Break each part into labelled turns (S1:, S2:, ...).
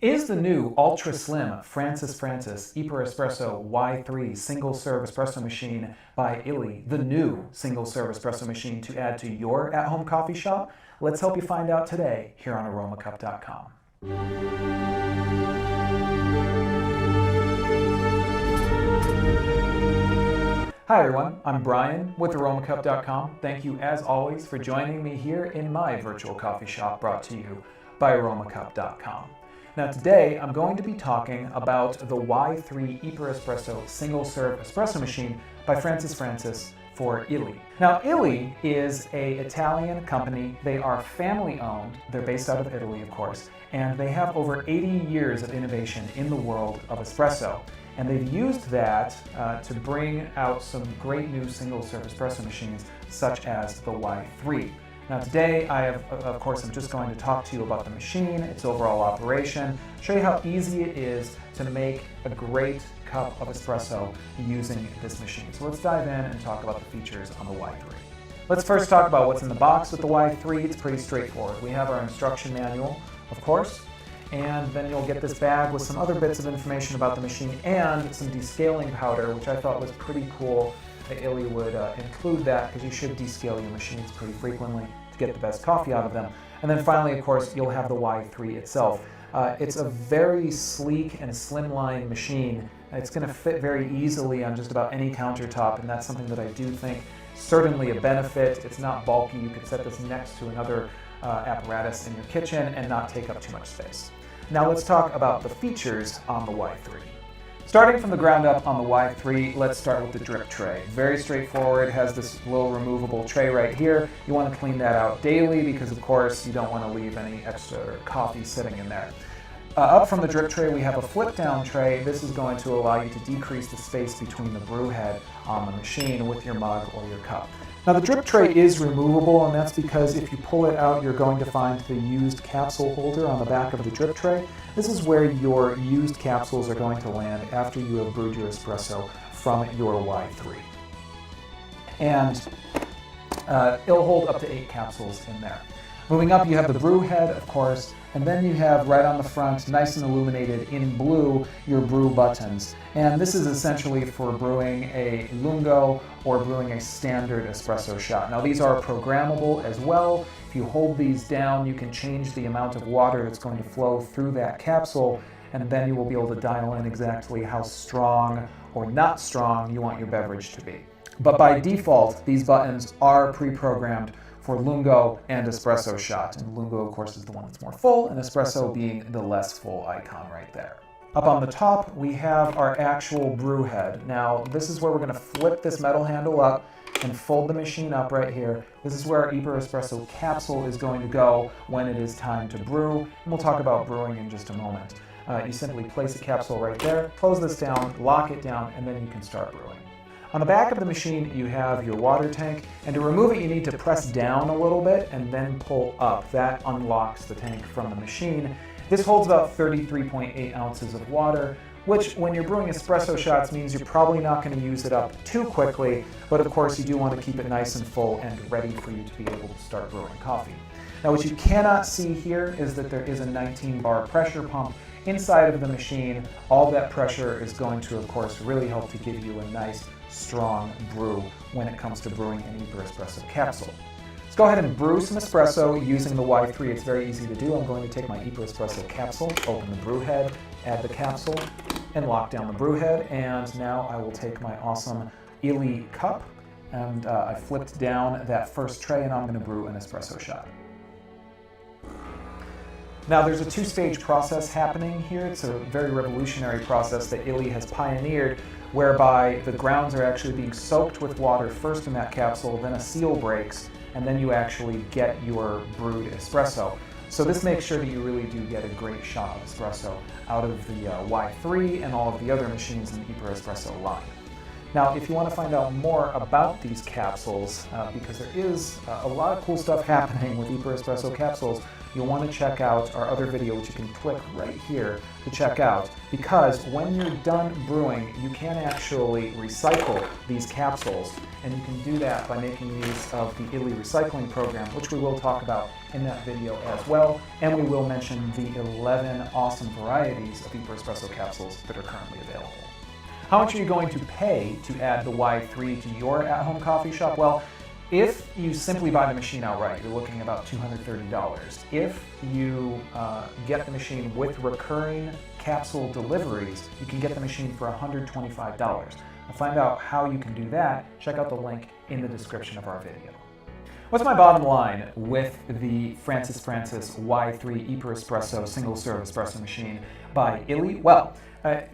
S1: Is the new ultra slim Francis iperEspresso Y3 single serve espresso machine by Illy the new single serve espresso machine to add to your at-home coffee shop? Let's help you find out today here on aromacup.com. Hi everyone, I'm Brian with aromacup.com. Thank you as always for joining me here in my virtual coffee shop brought to you by aromacup.com. Now today I'm going to be talking about the Y3 iperEspresso single serve espresso machine by Francis for Illy. Now Illy is an Italian company. They are family owned. They're based out of Italy, of course, and they have over 80 years of innovation in the world of espresso. And they've used that to bring out some great new single serve espresso machines such as the Y3. Now today I'm just going to talk to you about the machine, its overall operation, show you how easy it is to make a great cup of espresso using this machine. So let's dive in and talk about the features on the Y3. Let's first talk about what's in the box with the Y3. It's pretty straightforward. We have our instruction manual, of course, and then you'll get this bag with some other bits of information about the machine and some descaling powder, which I thought was pretty cool. Illy would include that because you should descale your machines pretty frequently to get the best coffee out of them. And then finally, of course, you'll have the Y3 itself. It's a very sleek and slimline machine. It's going to fit very easily on just about any countertop, and that's something that I do think certainly a benefit. It's not bulky. You could set this next to another apparatus in your kitchen and not take up too much space. Now let's talk about the features on the Y3. Starting from the ground up on the Y3, let's start with the drip tray. Very straightforward, has this little removable tray right here. You want to clean that out daily because of course you don't want to leave any extra coffee sitting in there. Up from the drip tray we have a flip down tray. This is going to allow you to decrease the space between the brew head on the machine with your mug or your cup. Now the drip tray is removable, and that's because if you pull it out you're going to find the used capsule holder on the back of the drip tray. This is where your used capsules are going to land after you have brewed your espresso from your Y3. And it'll hold up to 8 capsules in there. Moving up, you have the brew head, of course, and then you have right on the front, nice and illuminated in blue, your brew buttons. And this is essentially for brewing a lungo or brewing a standard espresso shot. Now these are programmable as well. If you hold these down, you can change the amount of water that's going to flow through that capsule, and then you will be able to dial in exactly how strong or not strong you want your beverage to be. But by default, these buttons are pre-programmed for lungo and espresso shot. And lungo, of course, is the one that's more full, and espresso being the less full icon right there. Up on the top, we have our actual brew head. Now, this is where we're going to flip this metal handle up and fold the machine up right here. This is where our iperEspresso capsule is going to go when it is time to brew. And we'll talk about brewing in just a moment. You simply place the capsule right there, close this down, lock it down, and then you can start brewing. On the back of the machine, you have your water tank, and to remove it, you need to press down a little bit and then pull up. That unlocks the tank from the machine. This holds about 33.8 ounces of water, which when you're brewing espresso shots means you're probably not going to use it up too quickly, but of course you do want to keep it nice and full and ready for you to be able to start brewing coffee. Now what you cannot see here is that there is a 19-bar pressure pump inside of the machine. All that pressure is going to, of course, really help to give you a nice, strong brew when it comes to brewing an iperEspresso capsule. Let's go ahead and brew some espresso using the Y3. It's very easy to do. I'm going to take my iperEspresso capsule, open the brew head, add the capsule, and lock down the brew head. And now I will take my awesome Illy cup, and I flipped down that first tray, and I'm going to brew an espresso shot. Now there's a two-stage process happening here. It's a very revolutionary process that Illy has pioneered, whereby the grounds are actually being soaked with water first in that capsule, then a seal breaks, and then you actually get your brewed espresso. So this makes sure that you really do get a great shot of espresso out of the Y3 and all of the other machines in the iperEspresso line. Now, if you want to find out more about these capsules, because there is a lot of cool stuff happening with iperEspresso capsules, you'll want to check out our other video, which you can click right here to check out, because when you're done brewing, you can actually recycle these capsules, and you can do that by making use of the illy recycling program, which we will talk about in that video as well, and we will mention the 11 awesome varieties of iperEspresso capsules that are currently available. How much are you going to pay to add the Y3 to your at-home coffee shop? Well, if you simply buy the machine outright, you're looking at about $230. If you get the machine with recurring capsule deliveries, you can get the machine for $125. To find out how you can do that, check out the link in the description of our video. What's my bottom line with the Francis Y3 iperEspresso single-serve espresso machine by illy? Well,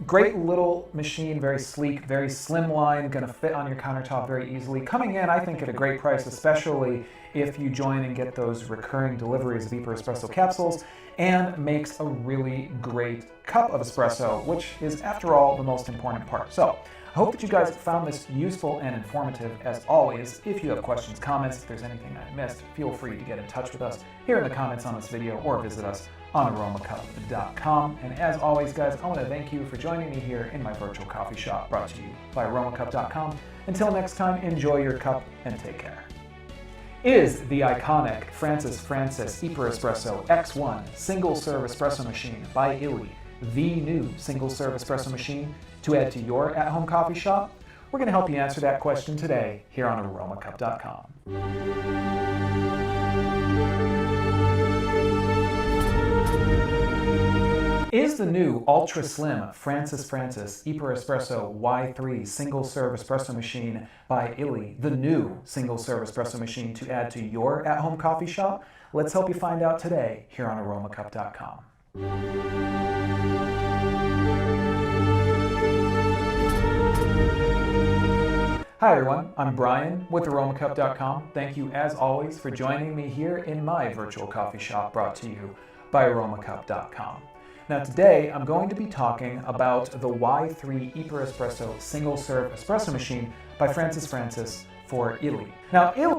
S1: great little machine, very sleek, very slimline, going to fit on your countertop very easily. Coming in, I think, at a great price, especially if you join and get those recurring deliveries of iperEspresso capsules, and makes a really great cup of espresso, which is, after all, the most important part. So, I hope that you guys found this useful and informative. As always, if you have questions, comments, if there's anything I missed, feel free to get in touch with us here in the comments on this video or visit us on aromacup.com. And as always, guys, I want to thank you for joining me here in my virtual coffee shop brought to you by aromacup.com. Until next time, enjoy your cup and take care. Is the iconic Francis iperEspresso X1 single-serve espresso machine by illy the new single-serve espresso machine to add to your at-home coffee shop? We're going to help you answer that question today here on aromacup.com. Is the new ultra-slim Francis iperEspresso Y3 single-serve espresso machine by illy the new single-serve espresso machine to add to your at-home coffee shop? Let's help you find out today here on aromacup.com. Hi everyone, I'm Brian with aromacup.com. Thank you as always for joining me here in my virtual coffee shop brought to you by aromacup.com. Now today I'm going to be talking about the Y3 iperEspresso single-serve espresso machine by Francis for illy. Now illy